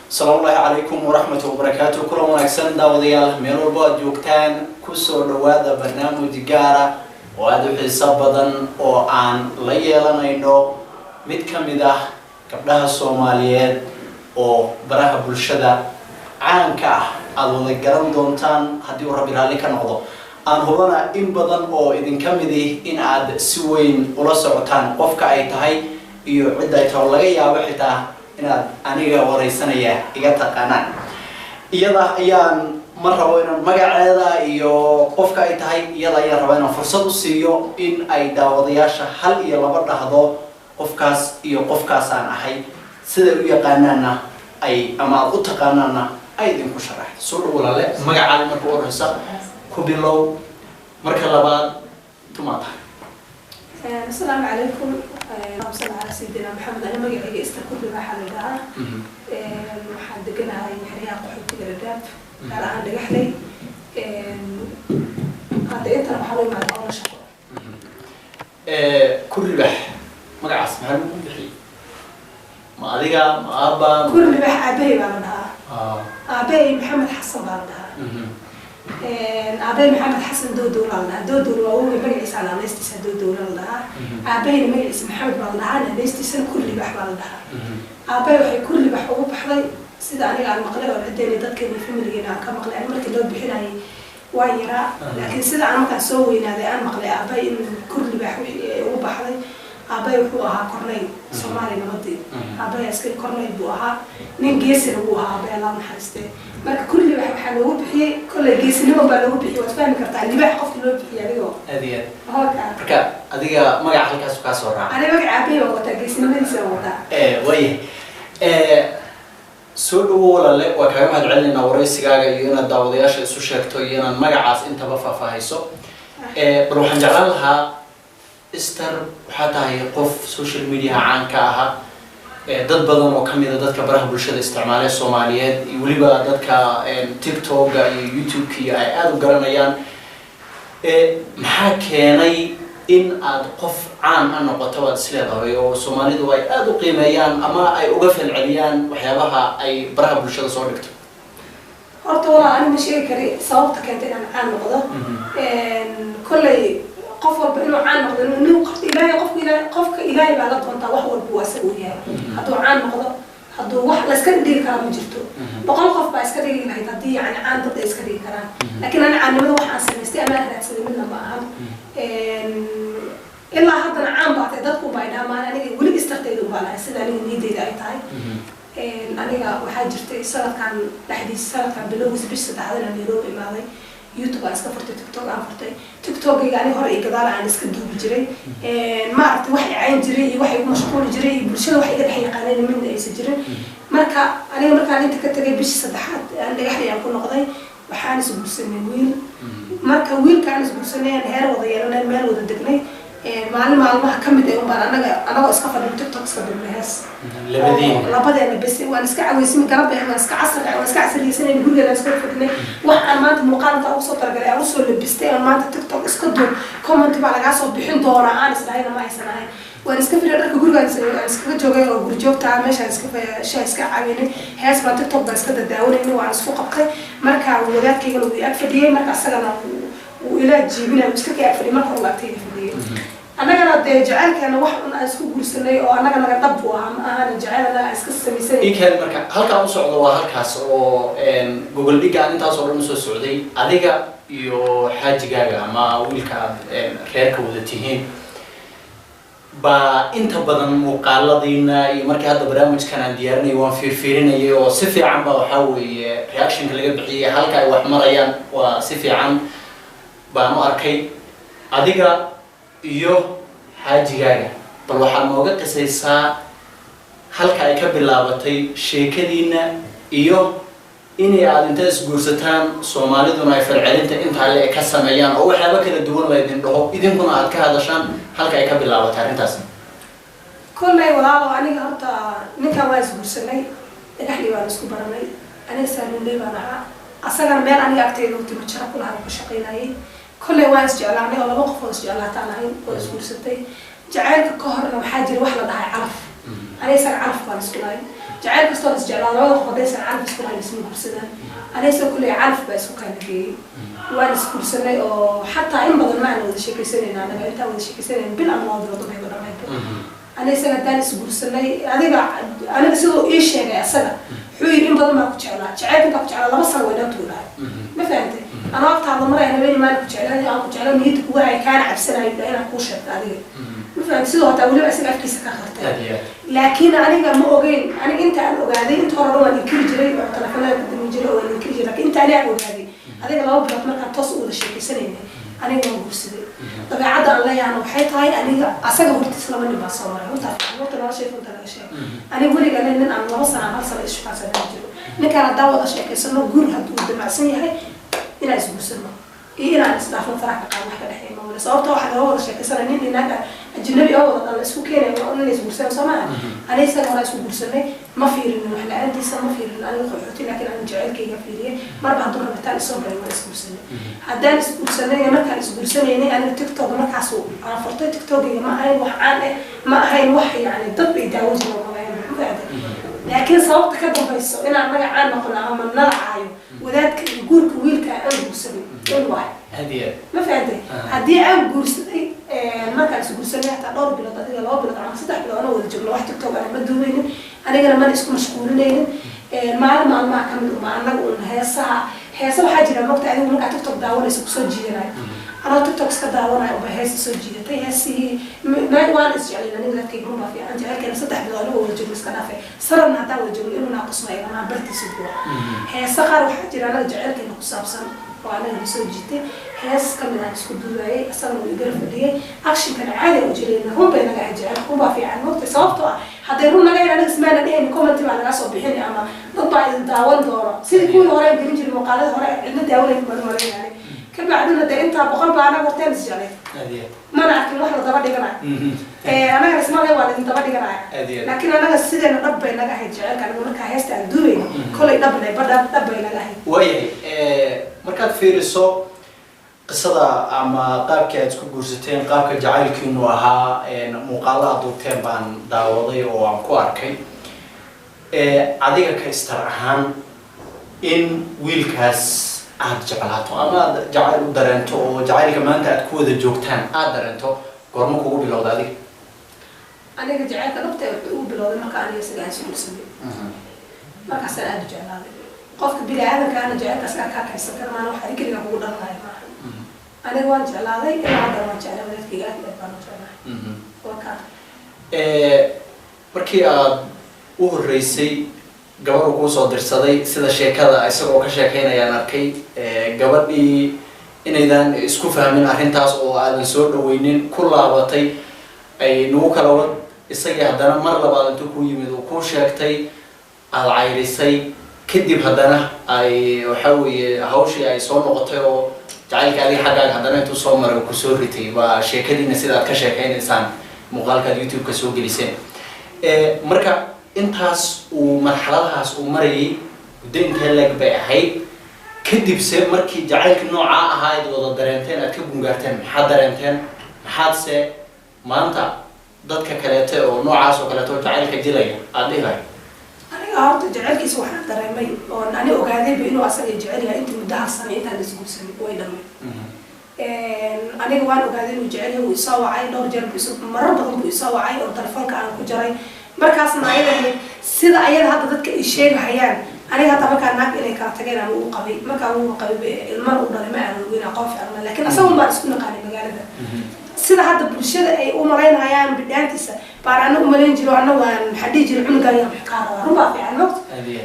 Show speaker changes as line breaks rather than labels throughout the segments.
السلام عليكم ورحمة الله وبركاته. كل ما نكسر داوديال ميرو بعد يوكتان كسر هذا برنامج جارة وهذا حساب بدن وعن ليلا نينو متكمدة قبلها الصوماليات وبرها بالشدة عنك على الجرام دونتان هدي وربي عليك نقضه أن هونا إن بدن أو إذن كمدي إن عاد سوين ولا سعتان قفك أي تهاي يعد يتولى يا وحده inaad aniga wareysanaya iga taqaanaan iyada ayaan mar rabo inaan magaceeda iyo qofka ay tahay iyada ayaan rabo inaan fursad u siiyo in ay daawadayaasha hal iyo laba dhahdo qofkaas iyo qofkaas aan ahay sida u yaqaanaana ay ama u taqaanaana ay idinku sharaxdo soo walaale magacaada marka horeysa ku bilow marka labaad tumaata
السلام عليكم وصلنا على سيدنا محمد أنا مجيء استكمل بحال الجاه وحد جنا يحيى قحط الرداب على عند جحلي هذا أنت أنا بحاول مع أول شهر
كل بح مجا اسمها بحي ما أديك ما أبا
كل بح أبي بعدها أبي محمد حسن بعدها أبي محمد حسن دودو لالنا وهو مجلس على نستيس دودو لالنا أبي مجلس محمد لالنا نستيس كل بح لالنا أبي وحي كل بح وبحضي سيد أنا على المقلة والعدين ذاتك من فيلم اللي جينا كمقلة أنا مركز لو بحنا وايرة لكن سيد أنا ما كان سوي هذا أنا مقلة أبي كل بح وبحضي أبي وحوها كورني سومالي نمدي أبي أسكت كورني بوها من جيسر بوها أبي الله محرسته marka kulli waxa lagu bixiyay kulli geesinimo baa lagu bixiyay waad fahmi kartaa libax qofka loo bixiyay adiga marka
adiga magaca halkaas ka soo raac
ana magaca aabay oo wata geesinimadiisa wata
way soo dhawo walaale waa kaaga mahad celinayna wareysigaaga iyo inaad daawadayaasha isu sheegto iyo inaad magacaas intaba faahfaahayso bal waxaan jeclaan lahaa Esther waxa tahay qof social media caan ka ah dad badan oo kamid ah dadka baraha bulshada isticmaalay Soomaaliyeed iyo waliba dadka TikTok iyo YouTube iyo ay aad u garanayaan maxaa keenay in aad qof caan ah noqoto wad isleedahay oo Soomaalidu ay aad u qiimeeyaan ama ay uga falceliyaan waxyaabaha ay baraha bulshada soo dhigto
horta wala aan ma sheegi kari sababta keentay inaan caan noqdo kulay qof walba inuu caan noqdo inuu qofka ilaahay baa la doontaa wax walba waa saw yahay hadduu caan noqdo hadduu wax la iska dhigi karo ma jirto boqol qof baa iska dhigi lahayd haddii yani caan dad ay iska dhigi karaan laakiin ana caannimada waxaan samaystay ama raadsaday midna ma ahan ilaa haddana caan baatay dadku baa idhaamaan aniga weli istartayda u baalahay sida aniga niidayda ay tahay aniga waxaa jirtay sanadkan dhexdiisa sanadkan bilowgiisa bish saddexaadana Nairobi imaaday YouTube aan iska furtay TikTok aan furtay TikTok aan hore iyo gadaal aan iska duubi jiray ma aragtay wax aan jiray iyo wax igu mashquul jiray bulshada wax iga dhex yaqaaneen midna aysan jirin marka aniga markaan inta ka tagay bishii saddexaad aan dhagaxayaan ku noqday waxaan is guursanay wiil marka wiilkaan is guursanay heer wada yeelanay meel wada degnay maalmaha kamid ah baan anaga iska fadhiyo TikTok iska duubahaas labadeena bas waan iska caweysimi garab aan iska casriyaysanay guriga iska fadhinay wax aan maanta muuqaalka ugu soo targalay aan soo labistay aan maanta TikTok iska duub comment baa laga soo bixin doona aan islaayna ma haysanahay waan iska fiirin dharka guriga aan iska joogay oo guri joogta meesha iska caawinay hees baan TikTok baan iska dadaawanay waan isku qabtay marka wadaadkayga uu ag fadhiyay marka asagana uu ila jiibinay iska ka ag fadhiyay marka uu agtayda fadhiyay anagana jacaylkeena wax aan isku guursanay oo anaga naga dhab u ah aan jacaylada iska sameysay
ikan marka halka u socdo waa halkaas oo Google Diga intaas oo dhan soo socday adiga iyo xaajigaaga ama wiilka reerka wada tihiin ba inta badan muuqaaladiina iyo markii hadda barnaamijkan aan diyaarinay waan fiirinayay oo si fiican ba waxa weeye reaction laga bixiyay halka ay wax marayaan waa si fiican baan u arkay adiga iyo xaajigaaga bal waxaad nooga qisaysaa halka ay ka bilaabatay sheekadiina iyo inay aad inta isguursataan Soomaaliduna ay falcelinta inta alle ka sameeyaan oo waxyaabo kala duwan la idin dhaho idinkuna aad ka hadashaan halka ay ka bilaabatay arintaas
kullay walaalo aniga horta ninka waa isguursanay dhagaxdii waan isku baranay aniga saaluunay baan ahaa asagana meel aniga agteeda u timo jara kula ku shaqeynayay كل واحد جعل عني ولا مخفوز جعلها تانعين واسمه ستي جعلك كهر لو حاجة واحدة ده عرف أنا يصير عرف خالص كلاي جعل كستونس جعل الله وخديس عارف سكول اسمه كرسنا أنا سكول عارف بس كان في وأنا سكول سنة أو حتى إن بدل ما أنا وده شيء سنة أنا قلت وده شيء سنة بالأمراض وده ما يقدر ما يقدر أنا سنة تاني سكول سنة أنا بسوي إيش يعني سنة حوي إن بدل ما كنت على جعل كنت على الله بس هو ده طولها ما فهمت أنا وقت على مرة أنا بيني ما كنت على نيتك وعي كان عبسنا يبقى أنا كوشة عليه مثلا سيدو هتقولي بس أنا أفكي سكاخرتها لكن أنا مو أجين أنا أنت أجادي أنت هربوا من الكل جري وتلفنا من جري ولا الكل جري لكن أنت أنا أجادي هذا لو بلغت مرة تصل ولا شيء سنين أنا ما بقصد طبعا عدا الله يعني وحيط هاي أنا أسأله هو تسلم مني بصورة وأنت وأنت لا شيء وأنت لا شيء أنا بقولي قال إن أنا وصل على هالصل إيش فاز أنا نكرر دعوة شيء كسرنا جور هتقول مع سني هاي إلى أسبوع سنة إيه أنا استعفنا فرح قام واحد الحين ما ولا صورته واحد هو شيء كسر إني هناك الجنبي أول الله اسمه كيني وأنا أسبوع سنة سماه أنا يسأل ولا أسبوع سنة ما في إنه إحنا عندي سنة ما في إنه أنا خلحتي لكن أنا جعل كي يفيريه ما بعد دور بتاع الصبر ولا أسبوع سنة هذا أسبوع سنة يا ما كان أسبوع سنة يعني أنا تيك توك ما كعسو أنا فرطت تيك توك ما هاي وحنا ما هاي وحي يعني ضب يداوز ما لكن صوت كده بيصو أنا ما عنا قلنا ما نلعب وذاك يقول كويل كأنه سبي الواحد
هدية
ما في هدية عم جورسي ما كان جورسي حتى دور بلا تدري لا بلا عم صدق بلا أنا ولا جملة واحد تكتب أنا بدوين أنا ما نسكت مشغولين المعلم مع كم معنا قلنا هي سو حاجة لما بتعلم ممكن تكتب داون يسوق سجينا أنا تكتب سكداون أو بهاس سجينا تيهسي ما يوانس يعني لأن لا كي ما في عندي هيك أنا صدق بلا أنا ولا جملة سكنافة صرنا هذا ولا جملة إنه ناقصنا إذا ما برتي سبوا هي صغر وحاجة أنا جعلت إنه قصابسا وأنا بسوي جدي حس كمان أنا سكوت دواي أصلا ويقرف ليه أكشن كان عادي وجرينا هم بينا قاعد جعل هم في عن وقت صوبته حضرونا جاي أنا سمعنا ليه كومنت على ناس وبيحني أما نطبع الدعوان دورة سيد يكون وراي بيجي المقالات وراي عندنا دعوة يكملوا وراي يعني كم بعدنا ده أنت بقول بقى أنا وقتين سجلت ما نعرف كم واحد ضبط دقنا أنا اسمع لي والد ضبط دقنا لكن أنا السيد أنا ضب بينا قاعد جعل كان يقول لك هيست عندوي كل يضب لي ضب بينا قاعد
وياي markaad fiiriso qisada ama qaabkii aad isku guursateen qaabka jacaylkiinu ahaa muuqaalaha duubteen baan daawaday oo aan ku arkay adiga ka istar ahaan in wiilkaas aad jeclaato ama aad jacayl u dareento oo jacaylka maanta aad ku wada joogtaan aad dareento goorma kugu bilowda adiga
aniga jacaylka dhabta uu bilowday marka aniga isaga isku guursanay markaas aad u jeclaaday qofka bini'aadamka ana jacaylka asaga ka kaysan kara maana waxa kaliya kugu dhalanayo maaha aniga waan jeclaaday ilaa hadda waan jeclaa wadaadkayga aad baan u jeclahay waa
markii aad u horeysay gabar ku soo dirsaday sida sheekada isagoo ka sheekeynayaan arkay gabadhii inaydan isku fahmin arrintaas oo aadan soo dhaweynin ku laabatay ay nagu kala wad isagii haddana mar labaad intuu ku yimid oo ku sheegtay aad cayrisay kadib haddana ay waxa weeye hawshii ay soo noqotay oo jacaylka adiga xaggaaga haddana intuu soo maray ku soo ritay waa sheekadiina sidaad ka sheekeynaysaan muuqaalkaad youtube-ka soo geliseen marka intaas uu marxaladahaas uu marayay muddo intee leeg bay ahayd kadib se markii jacaylka noocaa ahaa aad wada dareenteen aad ka gungaarteen maxaad dareenteen maxaadse maanta dadka kaleete oo noocaas oo kaleeto jacaylka jilaya aad dhihay
أنا جعلك يسوي حتى رمي وأنا أقعد بإنه أصلا يجعلها أنت مدها الصنع أنت اللي تقول سني ويدمي أنا جوان أقعد يجعلها ويساوي عين دور جرب يسوي مرة بضرب يساوي عين أو تلفون كأنا كجراي مركز معي يعني سيدا عيال هذا ذاتك الشيء حيان أنا هذا ما كان ناقل إني كاتجين أنا وقبي ما كان هو قبي المرء ولا ما أنا وين أقاف على لكن أصلا ما أسكن قاني مجالده سيدا هذا بالشدة أي أمرين عيان بدأنتسا بارنا أمرين جلو عنا وحديج العنق يوم حكارة ربع في عنق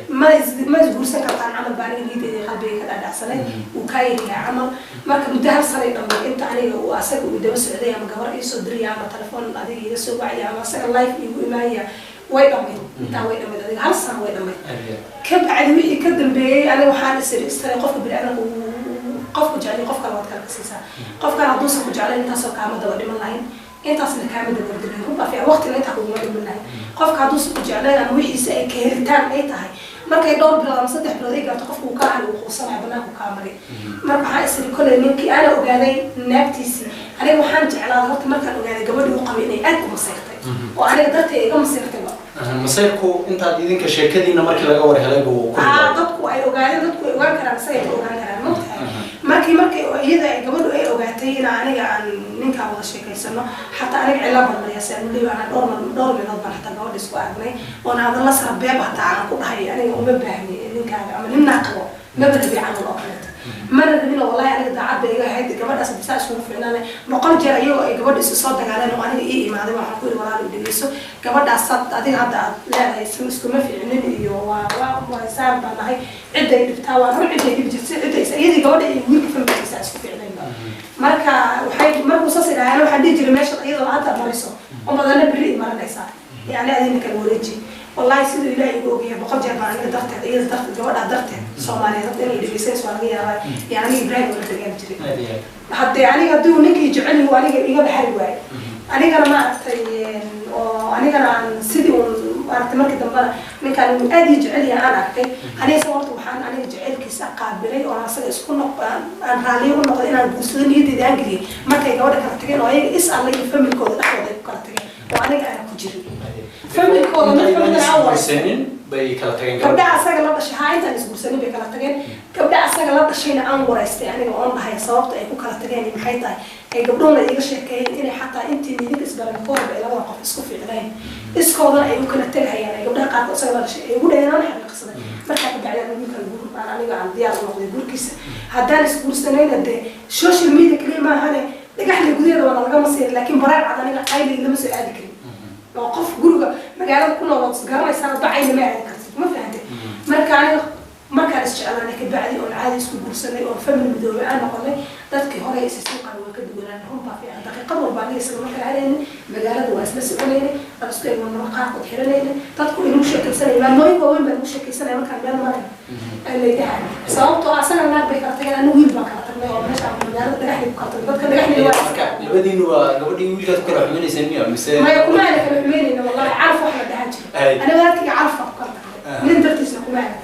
ما يقول سكر عن عمل بارين جديد قلبي كذا دعسنا وكاين عمل ما كان مدهر صريح لما أنت عليه وأسق ودوس عليه ما قبر يصدر يا ما تلفون هذه يسوي وعي ما سك اللايف يقول ما هي ويدمي أنت ويدمي هذه هالسنة ويدمي كم عدوي يقدم بي أنا وحال سري قف بالعنق قف جعلي قف كلام كلام سيسا قف كان عدوس جعلي أنت سو كام دور من لاين أنت أصلا كام دور من ربع في وقت اللي تقول من لاين قف كعدوس جعلي أنا وحي سأ كهرتان أي تاعي ما كيدور بلا مصدق بلا ذيك تقف وكان وخصنا بناه وكامري ما بحال سري كل منك أنا وجالي نبتيسي أنا وحنج على هذا ما كان وجالي قبل يقام إني أكو مصيرتي وأنا قدرت إيه مصيرتي بقى
مصيركو أنت هذين كشركة مركي لقى ورا هلاقو
dadku ay ogaan karaan isaga ogaan karaan markii iyada ay gabadhu ay ogaatay in aniga aan ninka wada sheekaysano xataa aniga cilad badan ayaan leeyahay dhowr meelood baan xataa gabadha isku aragnay oo aan la sarbeeb hataa aan ku dhahay aniga uma baahni ninkaaga ama ninna qabo nabada biican oo kale مرة منه والله أنا دعابة إيجا هيد قبل أصلا بساعة شو فعلنا بقول جرا أيوة قبل إستصاد دعانا وأنا إيه ما هذا ما حقول ولا بديسو قبل أصلا أدين هذا لا يسمى ما في عنين إيوه وسام بعد هاي عدة يبتاوا هم عدة يبجس عدة يسيدي قبل يمكن في المدرسة شو فعلنا مركا وحي مرة وصل أنا وحد يجري ماشي أيضا هذا مريسو وما ذا نبري مرة ليس يعني أدين كالوريجي والله سيد الله يقول يا بقول جاب أنا درت إيه درت جواد درت سومالي درت إني لبيسيس وأنا يعني إبراهيم ولا تجيب جري حتى يعني قدو نكى يجعلني وأنا إيجا بحر واي أنا كنا ما أنا كنا عن سيدي وأنا تمرك دمبر من كان أدي يجعلني أنا أكتر أنا صورت وحنا أنا يجعل كيس قابلي وأنا صار يسكن أنا رالي ونقول أنا بوسلين يدي دانجلي ما كي جواد كرتين وهي إسأل لي يفهم الكود أحد كرتين وأنا أنا كجري فهم الكود ما فهم الأول
سنين بيكلتين
كبدا أسرع لا بس هاي أنت نسبة سنين بيكلتين كبدا أسرع لا بس شيء أنا ورست يعني وأنا هاي صوت أي كلتين محيطة أي قبلنا يجي شيء إني حتى أنت اللي تسبر الكود بلا وقف اسكو في الغين اسكو هذا أي ممكن أتلها يعني قبلها قاعد أسرع لا شيء يقول أنا حبي قصة ما كان بعد أنا ممكن أقول أنا عن ديار الله يقول كيس هذا نسبة سنين ده السوشيال ميديا كلمة هذا نجح لي جديد ولا نجح مصير لكن برا على أنا قايل اللي مسوي هذا كلمة وقف جروجا مجالات كلها وتصغر يصير بعين ما عندك ما فهمت ما كان استشعار أنا كبعدي أو العادي اسمه برسلي أو فم المدوي أنا قلنا ذاتك هو رئيس السوق الوكيل ولا هم في دقيقة وربعين يصير ما علينا مجالات وأساس علينا أرسل من مقاعد وحرلينا تذكر إنه مشكلة سنة ما هو وين بالمشكلة سنة ما كان بيان مرة اللي ده صوته أصلا ما بيكرتين أنا وين بكرتين أو مش عم مجالات ده رحلة بكرتين ده رحلة واحد
البدين وقبل يقول لك كل حميني سنية
ما يكون معنا كل والله عارف واحد ده أنا ذاتك عارفة بكرتين من درت اسمه معنا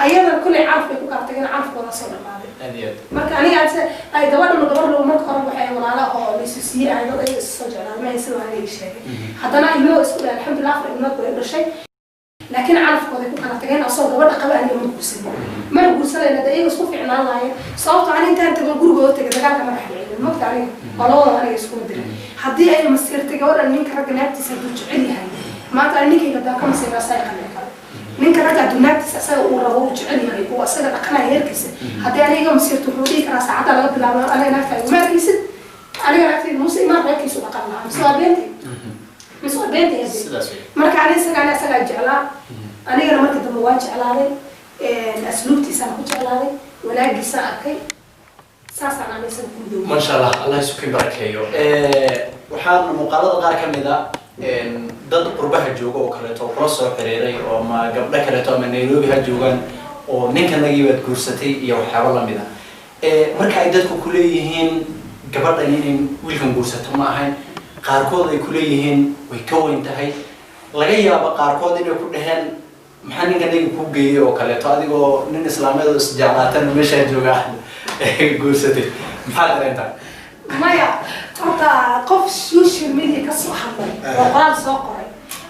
أيضا كل عارف بيكون كارتين عارف ولا صار ماذا مرك أنا قاعد أي دوار من دوار لو مرك قرب وحي ولا لا أو ليسوسية أنا أي الصجع ما يصير هذا الشيء حتى أنا إنه اسمه الحمد لله في إنه كل شيء لكن عارف كذا يكون كارتين أصلا دوار قبل أن يوم يقصي ما يقصي لأن ده إيه اسمه في عنا الله صوت عن أنت بقول جوتك ده كان ما راح يعين المقطع عليه والله أنا يسكون دري حدي أي مسيرة تجور أن منك رجل نبتي سدوج علي هاي ما تعرفني كيف ده كم سنة سايق ninka ragga dunaagtiisa asaga uu rabo uu jecel yahay oo asaga dhaqanaya heerkiisa haddii aniga masiirtu wuxuu dhihi karaa saacada laga bilaabo aniga naagtahay maarkiisid aniga naagtayda muuse imaan reerkiisu dhaqan lahaa mise waa beentay marka aniga isagaa jeclaa anigana marka dambe waa jeclaaday asluubtiisaan ku jeclaaday wanaagiisaan arkay saasaan aniga isaga ku midooday
ما شاء الله الله يسكن بركاته waxaan muuqaalada qaar ka mid ah dad qurbaha jooga oo kale oo kala soo xiriiray oo ma gabdha kale oo ma Nairobi ha joogan oo ninka nagiibad guursatay iyo waxyaabo la mid ah marka ay dadku ku leeyihiin gabadha inay wiilkan guursato ma ahayn qaarkood ay ku leeyihiin way ka weyn tahay laga yaabo qaarkood inay ku dhaheen maxaa ninka nagiib ku geeyay oo kale to adigoo nin islaameed oo isjeclaatan meesha jooga guursatay maxaa dareentay
maya horta qof social media ka soo hadlay oo qoraal soo qoray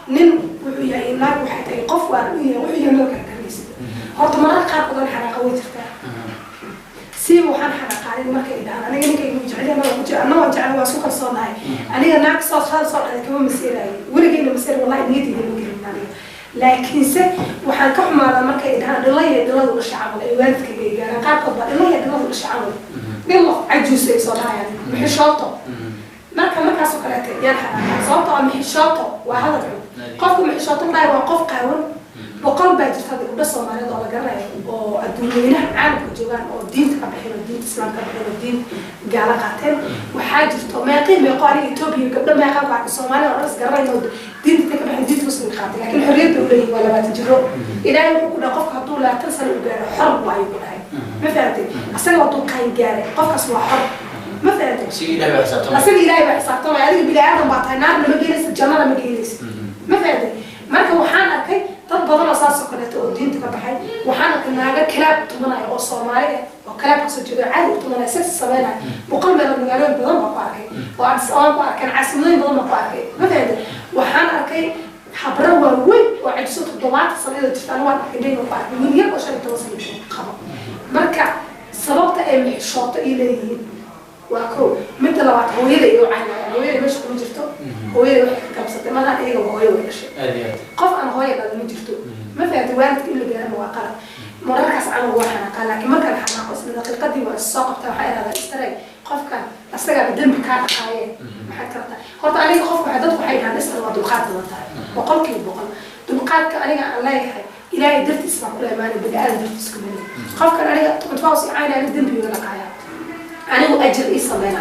nin wuxuu yahay naag waxay tahay qof waan u yahay wuxuu yahay loo kala galaysid horta mararka qaar badan xanaaqo way jirtaa si waxaan xanaaqaadin markay dhahaan aniga ninka igu jecel yahay ma jecel anoo jecel waa isku kalsoonahay aniga naag soo dhacday kama masiiray weligeena masiir wallahi niyadeyda ma gelin aniga laakiinse waxaan ka xumaadaa markay dhahaan dhiladu la shacabal ay waalidkayga gaaraan qaarkood baa dhiladu la shacabal بالله عجوز يصلها يعني محشاطة مركز وكلاته ينحى صوته محشاطة وهذا قف محشاطة لا يوقف قاون وقلب بعد هذا بس ما له ولا جرى والدنيا عالم كجوان والدين كبحر والدين الإسلام كبحر والدين جعل قاتل وحاجة ما يقيم يقارن إثيوبيا قبل ما يقام بعد الصومالي ورأس جرى إنه دين كبحر دين مسلم قاتل لكن حرية دولية ولا ما تجرب إلى يوم كنا قف هدول لا تنسى الحرب وعيون هاي ما فهمتي أصلا وطن كاين جاري قف اسمه حرب ما فهمتي
سيدي لا بحسابته
أصلا لا بحسابته يعني بلا آدم بعطينا نار لما جلس الجمال لما جلس ما فهمتي marka waxaan arkay dad badan oo saas oo kale oo diinta ka baxay waxaan arkay naaga kalaab tumanaya oo Soomaali oo kalaab ka soo jeeda caadi u tumanaya sax sameeyay boqol meel magaalooyin badan baa ku arkay oo aan ku arkay caasimooyin badan baa ku arkay ma fahmay waxaan arkay حبروا وين وعجزوا الضباط صلينا تفعلوا عن كدين وبعد من يبغى عشان توصل خبر مركع صببت أم الشاطئ إليه وأكو مثل لو هو يدي وعنا هو يدي مش كل جرتو هو يدي كبسة ما لا إيه وهو يدي شيء قف أنا هو يدي من جرتو ما في أدوات اللي بينهم وقال مركز على واحد قال لكن ما كان حنا قصنا دقيقة دي والساق بتاع هذا استري قف كان أسترجع بدم كان حياة ما حد كرته هو عليه قف وحدته حي عن نسأل وضو خاطر وقال كيف بقول دمقات كأني الله يحيي إلهي درت اسمع كل ما أنا بدي أنا درت اسمه خاف كان عليه متفاوض عيني أنا ذنبي ولا قايا أنا مؤجر إيه صلينا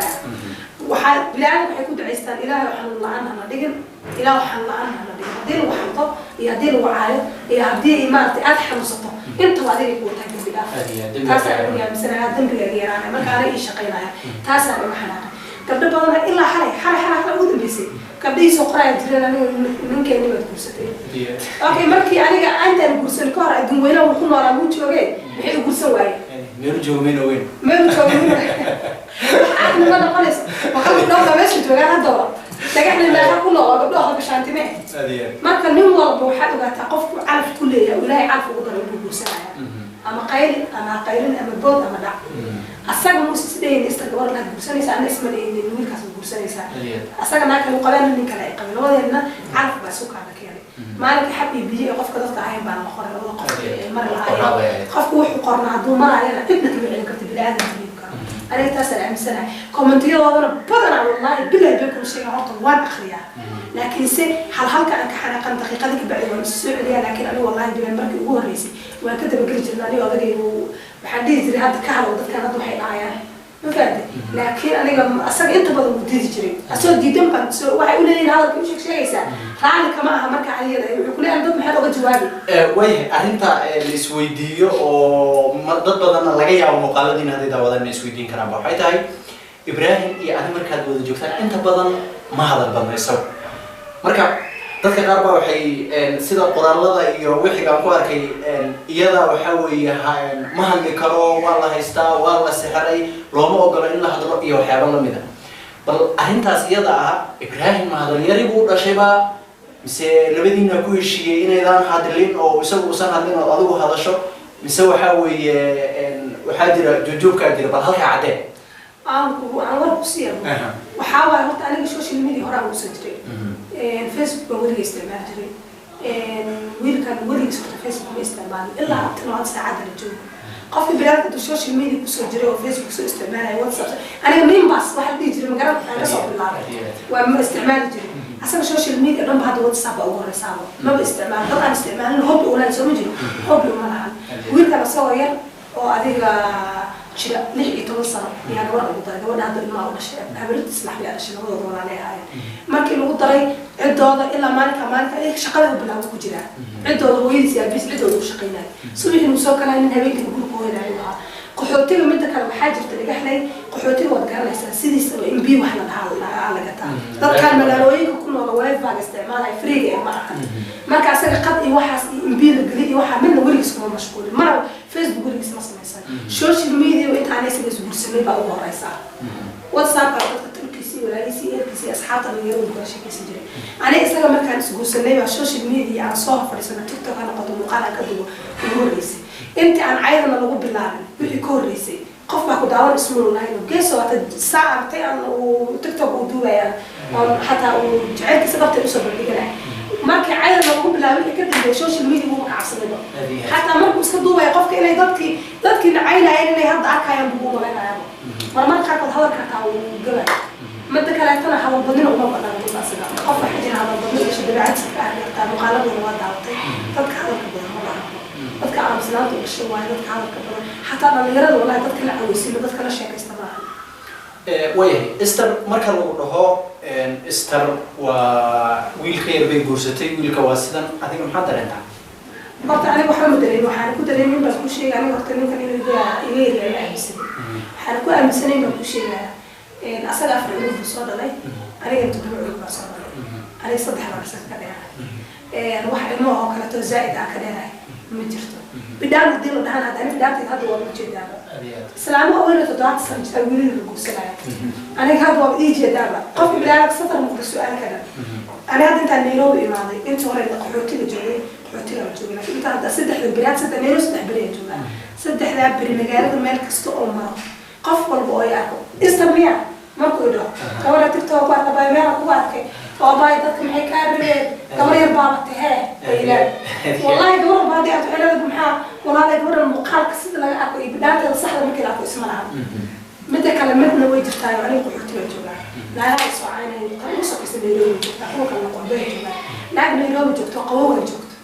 وحال بلاد وحيكون عيستان إلهي وحن الله عنها نادين إلهي وحن الله عنها نادين دين وحنطب يا دين وعاية يا دين إمارتي أضحى وسطه أنت وعدين يكون تاجر بلاد تاسع يا مسنا ذنبي يا جيران ما كان أي شقينا تاسع ما حنا قبل بدنا إلا حلا أود بيسي قبل سقراء جرنا من كان ما تقولستي أوكي مركي أنا عند القرص الكار الدنيا وكنا على موت شوية بحيث القرص واي
نرجو من وين
أنا ما نقلص وخلوا نوع بس تواجه الدورة لكن إحنا لا كله قبلها مش عندنا ما كان يوم واحد وقت أقف عارف كلية ولا يعرف قدر القرص أما قايل أما قايلين أما بود أما دع السجن مستدين استقبال لها الجرساني سأنا اسمه النويل كاس الجرساني سأ السجن هناك المقابل من كلا يقبل هو لأن عارف بسوق على كياني ما لك حبي بيجي قف كذا تعين بعد الآخر ولا قف مرة العين قف وح وقرن عدو مرة علينا ابنك اللي كتب العادة تبيك أنا تسأل عن سنة كومنتية وأنا بدنا والله بالله بيكون شيء عطل وان أخريها لكن سي حال كأنك حرقا دقيقة ذيك بعد ما السعودية لكن أنا والله بين مركي هو الرئيسي وأنا كنت بقول جناني وأدري وحديث لي هذا كهلا وده كان هذا حين عيان مفاد لكن أنا أصلا أنت بدو بدي تجري أصلا جدا بس وحيقول لي هذا كل شيء يسا تعال كمان مركي عليه يقول لي أنا ضد محل وجوابي
ويه أنت السويدية أو ضد بدنا لقيا ومقالدين هذه دعوة السويدين كلام بحيث إبراهيم يا أنا مركز وده جوكتان أنت بدنا ما هذا بدنا يسوي مركب dadka qaar baa waxay sida qoraalada iyo wixii aan ku arkay iyada waxa weeyaan ma hadli karo waa la haystaa waa la sixray looma ogolo in la hadlo iyo waxyaabo la mid ah bal arintaas iyada ah Ibrahim hadal yari buu dhashayba mise labadiina ku heshiiyay inaydaan hadlin oo isagu usan hadlin oo adigu hadasho mise waxa weeye waxa jira jojoobka jira bal halka cadee
aan war ku siiyay waxa waa horta aniga social media hore aan u soo jiray فيسبوك بقولي استعمال جري ويلكن بقولي صرت فيسبوك استعمال إلا أكتر ساعات الجو قف بلاد السوشيال ميديا بسوي جري وفيسبوك سوي استعمال واتساب أنا مين بس واحد يجري مجرد أنا صوب الله وما استعمال جري أصلا السوشيال ميديا أنا بهذا واتساب أو رسالة ما باستعمال طبعا استعمال هوب ولا يسوي جري هوب ولا ويلكن أصور أو أديك شيء ليه يتوصل يعني ورا الوضع هذا الماء ولا شيء عبرت تسمح لي أنا شيء نقول دور عليها ما كل وضعي عدة إلا مالك إيه شقله بلا وكجرا عدة ويلز يا بيس عدة وشقينا سوي المسوق كان إنها بيجي يقول قوي عليها قحوتي ومن ذكر حاجة تلقى حلي قحوتي وذكر له سيدي سوي إم بي وإحنا على قطع ده كان ملالوي كل واقف بعد استعمالها فريق ما كان سر قط يوحس إم بي الجديد يوحس منه وليس كمان مشغول مرة فيسبوك وليس مصنع سوشيال ميديا وإنت على سبيل برسمي بقى ورئيسها واتساب ولا يسي أصحاب اللي يروح ولا شيء كسجري أنا إسلا ما كان سجول سلبي على السوشيال ميديا على صور فريسنا تيك توك أنا قدوم وقالة قدوم يقول رئيسي أنت عن عيرنا لو بالله بيكون رئيسي قف معك دعوة اسمه لاينو جيسوا الساعة بتاعنا وتيك توك ودوبا يعني حتى وجعلت سببت الأسر بالجناح markii caayada lagu bilaabay kadib social media uu ka cabsanado hatta markuu iska duubay qofka inay dadkii nacaynayeen inay hadda arkayaan buu walaalayaabo marmarka qaar hadalka taa uu galay mid kale tana hadal badin uma badan taasina qof waxa jira hadal badin iyo dabeecad saarta muqaalada waa daawtay dadka hadalka badan ma laha dadka aamusnaanta iyo shaqada dadka hadalka badan hatta dhalinyarada walaal dadka la cawisiin dadka la sheekaysta maaha
ويه استر مركز وضعه استر وويل خير بيجورستي ويل كواسدا هذيك محضر أنت.
برضه أنا بحرم درين وحنا كنت درين بس كل شيء أنا وقت إنه كان يجي أمسني حنا كل أمسني ما كل شيء أصل أفرق في الصوت علي أنا جبت بروح في الصوت علي أنا صدق حرام سكت كده واحد إنه هو كانت زائد أكده مجرته بدان الدين ده أنا بدان هذا هو مجد سلامه أول تدعى تسوي لي الرجوع سلام أنا هذا هو إيجي دابا قف بدانك سطر مقدس سؤال كذا أنا هذا أنت نيروبي إمامي أنت ورا قحوتي الجوي قحوتي الجوي لكن أنت هذا سدح البلاد سدح نيرو سدح بلاد جوا سدح ذا بري مجال المال كستو أمه قفل بوياكو استمع ما كله كولا تكتب بعد باي ما أقواتك أو باي ذاك محي كابريد كمان يربع تها والله دور بعدي أتحلل بمحا والله دور المقال كسد لا أكو إبداع الصحة ممكن أكو اسمها متى كلمتنا ويجتاي يعني قحوتي الجوا لا يسوى عيني قميصك يسمينه تحوك النقبة جوا نعم نيروبي جوكتو قوة جوكتو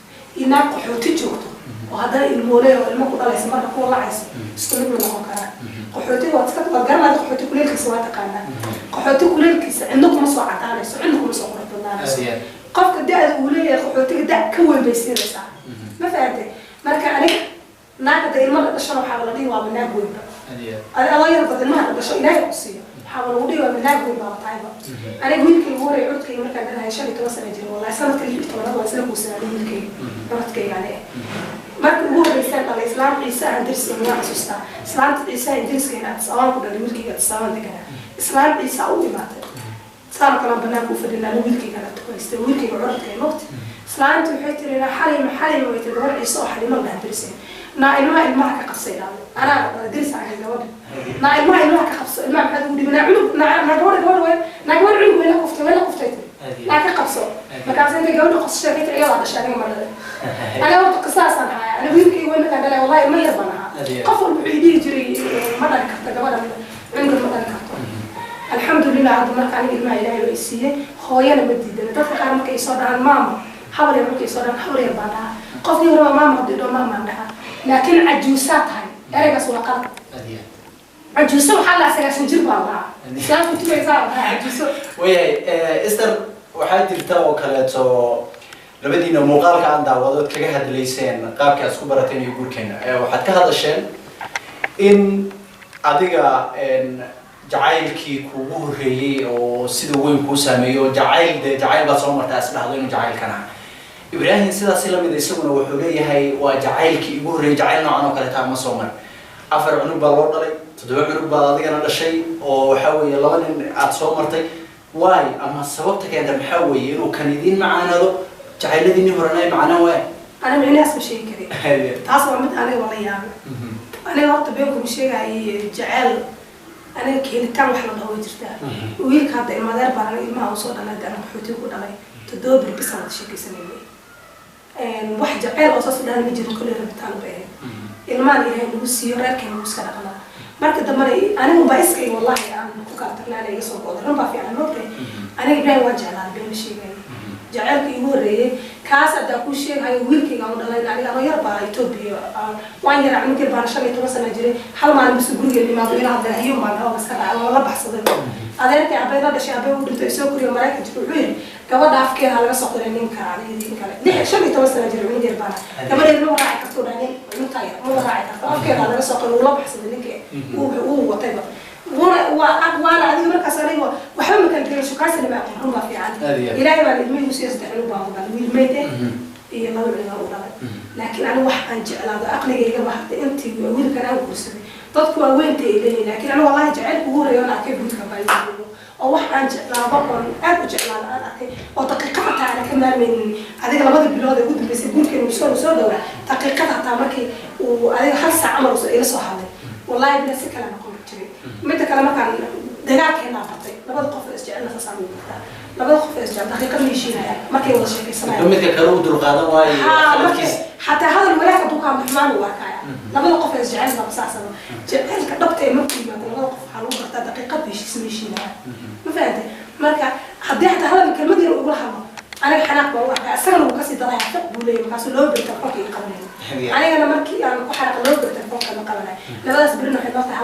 إنك قحوتي جوكتو وهذا المولى والمقول الله يسمى لك والله عايز استمر من الأوكران قحوتي واتسكت وقرنا قحوتي كل الكيس واتقانا قحوتي كل الكيس عندكم مسوى عطانا عندكم مسوى قربنا قفك الداء الأولية قحوتي الداء كول بيصير ساعة ما فهمتي مركا عليك ناقد المرة تشرب حاولني وعملنا بوي أنا الله يرضى المرة تشرب إلهي قصية حاولوا لي وعملنا بوي بابا طيبة أنا قلت لي هو يعود كي مركا أنا شغلي توصل أجري والله سنة كلي والله سنة وسنة كي مرت كي عليه marka ugu horeysay dhalay islaam ciise aan dirsi ma xasuusta islaamta ciise aan dirsi aan salaam ku dhalay wiilkayga salaam degana islaam ciise u imaatay salaam kala banaan ku fadhina wiilkayga la tukaystay wiilkayga curadkay noqti islaamta waxay tiri xalim way tiri gabar ciise oo xalimo la dirsi ilmaha ka qabsay ana dirsi aan gabadha ilmaha ka qabsay ilmaha maxaa ugu dhibana culub gabadha culub wala qoftay لا كقصو مكان انت جاوب قص شركه عيال هذا شاري مره انا وقت قصاصا انا ويمكن وين كان لا والله ما يرضى قفل بعيدي يجري مره كحت قبل عنده مره كحت الحمد لله عاد ما كان يجمع الهي ويسيه خويا مديد دفع قال ما كيصدر ماما حاول يروح يصدر حاول يربطها قفل يروح ماما ضد ماما عندها لكن عجوسات هاي ارجع سوى قلب عجوسه وحلا اساسا جرب والله سلام كنت بيزار عجوسه
وياي استر waxaa jirta oo kaleeto labadiina muuqaalka aan daawadood kaga hadlayseen qaabka isku barateen iyo guurkeena waxaad ka hadasheen in adiga jacaylkii kuugu horeeyay oo sida weyn ku saameeyo jacayl baad soo martaa isdhaxdo inuu jacaylkana Ibrahim sidaas la mid isaguna wuxuu leeyahay waa jacaylkii ugu horeeyay jacayl noocan oo kale taa ma soo mar afar cunug baa loo dhalay 7 cunug baa adigana dhashay oo waxa weeye laba nin aad soo martay واي أما السبب تكاد محاوي إنه كان يدين معنا ذو تعال ديني هرناي معنا واي
أنا من الناس بشيء كذي تعصب عمد أنا والله يعني أنا وقت بينكم شيء جعل أنا كي كان وحنا ضوي جرتا ويل كان ده ما دار بارنا ما وصل أنا ده أنا بحوتي وكل علي تدور بالقصة شيء كسنة واحد جعل أساس ده نجي كل ربطان بيه المال هي نوسيورة كان نوسكنا قلا marka dambe أنا مبايسكي والله أنا كوكاتنا على يسوع قدر ما في عن نقطة أنا إبراهيم وجعلان بين شيء جعلك يوري كاسة داكو شيء هاي ويلكي قاموا دلائل عليه أنا يربى يتوبي وين يرى عمك يربى شغلة توصل نجري حلو ما نبص بقول اللي ما بينا هذا هيوم ما هو بس كذا والله بحصل هذا أنت عبيرة ده شيء عبيرة ودرت يسوي كل يوم مراكز تروحين كواد أفكار على صقر النين كعلي ذي كله ده شغلة توصل نجري من يربى كمان اللي هو راعي كتور يعني مطير مو راعي أفكار على صقر والله بحصل إنك هو طيب وانا هذه مركز عليه وحمل كان كل شو كاس اللي ما يقولون ما في عنه إلهي ما المين وسيس دحلو بعض المين ميته إيه ما بيعملوا ولا لكن أنا واحد أنجع هذا أقنع جيجا واحد أنت وين كان أقول سبي تذكر وين تيجي لكن أنا والله جعل هو ريانا كيف بتكمل أو واحد أنجع لا بقول أرجع لا أنا وتقيقتها على كمان من هذيك لما بالبلاد يقول بس يقول كانوا يسولوا دولة تقيقتها تامركي وهذه حس عمل وصير صحابي والله بلا سكلا نقول متى كلامك عن دجاج هنا بعطي لبض قف إسجعنا تصاميم لبض قف إسجع دقيقة ميشينا ما كي ولا شيء كسماه
متى كروت القادم واي
حتى هذا الولاية دوك عم حمان وواقعة لبض قف إسجعنا بساسا جعل كدبت ممكن ما لبض قف حلو برتا دقيقة بيش ميشينا ما فهمت مركا حد هذا الكلمة دي يقول حلو أنا حناق بواقع أسرع وكسي ضايع فقولي مكاسو لو بتفوق يقبلني أنا مركي يعني كحرق لو بتفوق يقبلني لا بس برنا حنا في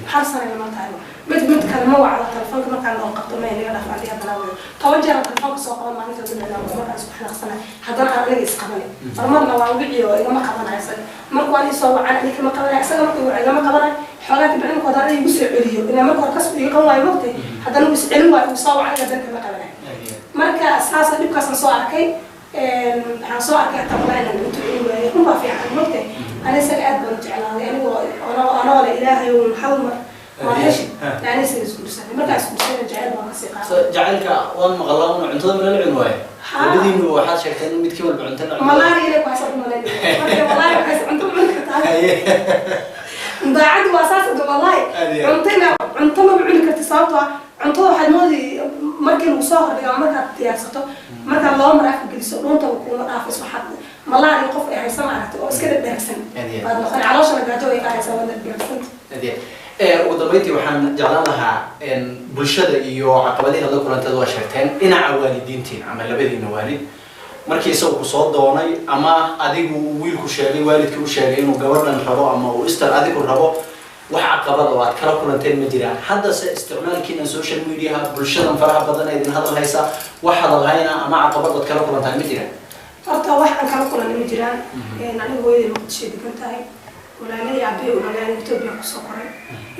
حرصنا لما تعرف مد كلمة على التلفون كما كان لو قطمين اللي أنا فعليها بناوي توجه التلفون سوق ما نقدر نقول ما كان سبحان خصنا هذا أنا لقيت قبلي فمرنا وعوجي إذا ما قبلنا عسل مركواني سوى عن اللي كما قبلنا عسل مركوا إذا ما قبلنا حالات بعدين قدرنا يبص عليه إذا مركوا كسب يقوم يموتي هذا نبص عليه ويصاوب عليه ذلك كما قبلنا مركا أساسا بيبقى سنسوى أركي سنسوى أركي تقبلنا نتوعي هم في عن مكتة أنا سأقعد برجع لها يعني أنا ولا إلهي ومحاول وهاش يعني سيسكورسان مركا سكورسان جعل ما كسيقا
جعلك وان مغلام عنتده من العنواي بدين waxaad sheegtay in mid kiiba cuntada
malaari ilaa ku xasab malaari marka malaari waxay cunto cunka tahay daacad waasaas wallahi cunto ma cuni karti sababtoo cuntada waxaad moodi markii lagu soo hordhigo markaad diyaarsato marka loo maraaf geliso dhunta kuma dhaafayso waxaad malaari qof ay haysan aragto oo iska dhadhaagsan baad noqon caloosha gaajo ay qaayso wada dhagsan
ugu dambeyntii waxaan jeclaan lahaa bulshada iyo caqabadaha la kulantada waa sheegteen dhinaca waalidiintiin ama labadiina waalid markii isagu ku soo doonay ama adigu wiilku sheegay waalidkii u sheegay inuu gabadhan rabo ama uu istar adigu rabo wax caqabad oo aad kala kulanteen ma jiraan hadda se isticmaalkiina social media bulshadan faraha badan ee idin hadal haysa wax hadal hayna ama caqabad aad kala kulantaan ma jiraan
horta wax aan kala kulanay ma jiraan anigu hooyaday muqdisho degan tahay walaalay aabay walaalay Itoobiya ku soo koray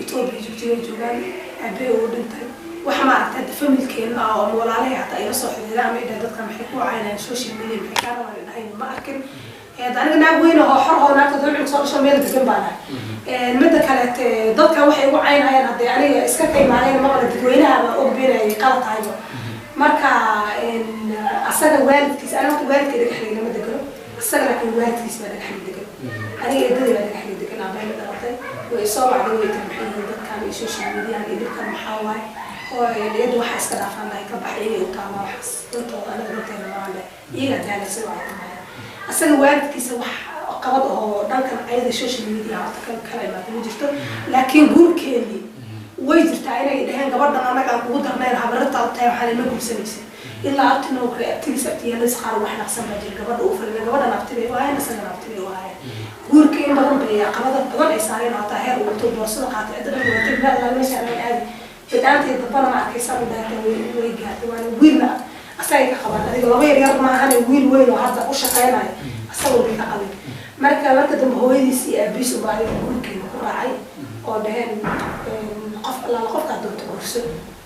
Itoobiya joogaan aabay oo dhintay waxa ma aragtay familkeena oo walaalay hata ay soo xidhiidha ama dadka maxay ku caynayaan social media maxay ka rabaan ma arkin aniga naag weyn oo xor oo naagta dadku soo dhashay meel degan baan midda kale dadka waxay ugu caynayaan hadii aniga iska qiimaayeen ma wada dadweynaha oo beeray qalad tahay marka asaga waalidkiis ana waalidkii dhaxlay ma degano asaga laakiin waalidkiis ma dhaxlay degan aniga eedadii baa dhaxlay degan aan baan dhalatay way soo wacday way tamxiin dadkan iyo social media iyo dadkan maxaa waay oo iyadu waxa iska dhaafan lahay ka baxay oo taama wax dadka aniga dadkeena ma leh iyaga daalaysa waa asaga waalidkiisa wax qabad oo dhankan ayada social media horta kala imaatay jirto laakiin guurkeedii way jirtaa inay dhahaan gabadhan anaga aan ugu darneen habarta tahay waxaan la gursanaysaa ilaa abtino reactivities abtiyada saar wax naqsan baa jir gabadha uu fadhiyo gabadhan abtibay waa ayna sagan abtibay waa ay guurkeen badan bay qabada badan ay saareen hata heer uu to boorsada qaatay cidda dhan tigna la meesha ay aadi bidaantay dabana ma arkaysa u dhaatay way gaartay waa wiilna asay ka qaban adiga laba yar ma ahan wiil weyn oo hadda u shaqeynaayo asagoo bay ka qabin marka dambe hooyadiis iyo aabiis u baahay guurkeena ku raacay oo dhaheen qof alla qofka doonto kurso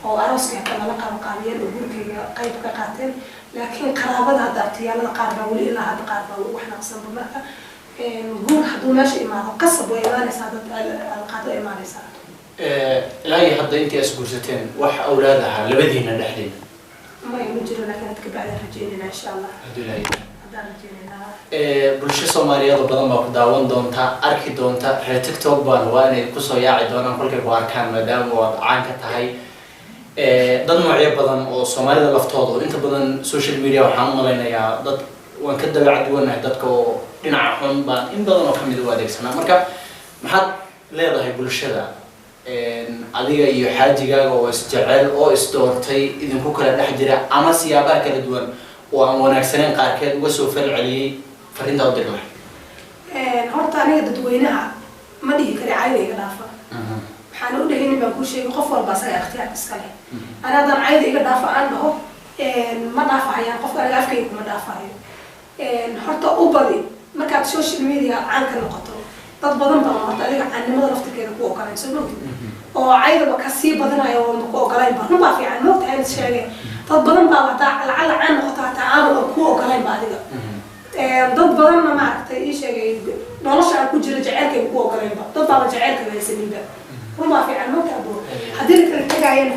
oo arooska ka la qaabiyeen oo guurkeena qayb ka qaateen laakiin qaraabada hadda abtiyaalada qaar baa wali ilaa hadda qaar baa wax naqsan marka guur haduu meesha imaado qasab way imaanaysaa dad alqaado imaanaysaa
ilaahay hadda intii is guursateen wax awlaadaha labadiina dhexdeen
ما يمجر لكن تكبر رجينا إن شاء الله.
bulsho Soomaaliyeed oo badan baa ku daawan doonta arki doonta TikTok baan waa inay ku soo yaaci doonaan kolkay ku arkaan maadaama aad caan ka tahay dad noocyo badan oo Soomaalida laftooda inta badan social media waxaan u maleynayaa dad waan ka dabeecad wanaag dadka oo dhinaca xun baan in badan oo kamid u adeegsanaa marka maxaad leedahay bulshada adiga iyo xaajigaaga oo isjecel oo isdoortay idinku kala dhex jira ama siyaabaha kala duwan oo aan wanaagsaneen qaarkeed uga soo falceliyay fariinta u dirnay
horta aniga dadweynaha ma dhihi kari cayda iga dhaafa waxaan u dhahayn baan ku sheegay qof walba asaga ikhtiyaar iska leh ana haddaan cayda iga dhaafa aan dhaho ma dhaafahayaan qofka aniga afkayga kuma dhaafahayo horta u badi markaad social media caan ka noqoto dad badan baa horta adiga caannimada laftirkeeda ku ogolaan soo moogtid oo caydaba ka sii badanayo oo ku ogolayn baa runbaa fiican moogta aan sheegay dad badan baa wataa lacala caan noqota hataa aan ku ogolayn baa adiga dad badanna maaragtay ii sheegay nolosha aan ku jira jaceylkayga ku ogolayn ba dad baaba jaceylka haysaninba runbaa fiican moogta abuu haddii la kala tegaayana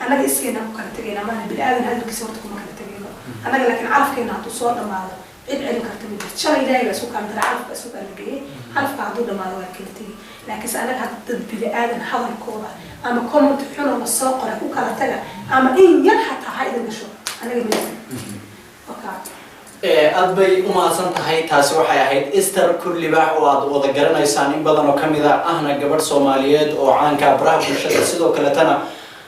annaga iskeena ku kala tegayna maana bini-aadan hadalkiisa horta kuma kala tegayno annaga laakiin carafkeena hadduu soo dhammaado cid celin karta ma jirto shalay ilaahay baa isu kaantara calafka isu kaalageyey calafka hadduu dhammaado waa kala tegay laakiinse anaga hadda dad bini-aadan hadalkooda ama comment xun oo lasoo qoray ku kala taga ama in yar hataa ha idin gasho anaga ma
aad bay u mahadsan tahay taasi waxay ahayd Esther Kullibax oo aad wada garanaysaan in badan oo kamid ah ahna gabadh Soomaaliyeed oo caanka baraha bulshada sidoo kale tana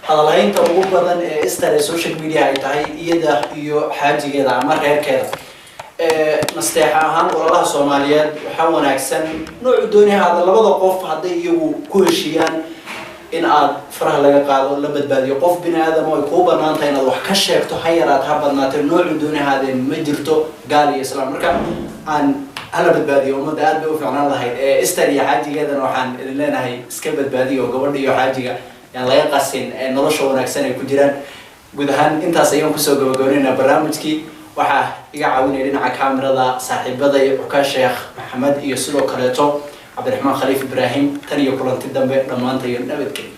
hadalhaynta ugu badan ee Esther ee social media ay tahay iyada iyo xaajigeeda ama reerkeeda nasteexa ahaan ololaha Soomaaliyeed waxa wanaagsan nooc doonihada labada qof haday iyagu ku heshiiyaan in aad faraha laga qaado la badbaadiyo qof bini'aadam oo ku banaantay inaad wax ka sheegto hayraad ha badnaatay nooc doonihada ma jirto gaal iyo islaam marka aan hala badbaadiyo umada aad bay u fiicnaan lahayd Esther iyo xaajigeedana waxaan idin leenahay iska badbaadiyo gabadha iyo xaajiga aan laga qasin nolosha wanaagsan ay ku jiraan guud ahaan intaas ayaan ku soo gabagabeynaa barnaamijkii waxa iga caawinay dhinaca kaamirada saaxiibada iyo ka Sheekh Maxamed iyo sidoo kale cabdiraxmaan khaliif ibraahim tan iyo kulanti dambe dhammaantayo nabadgelyo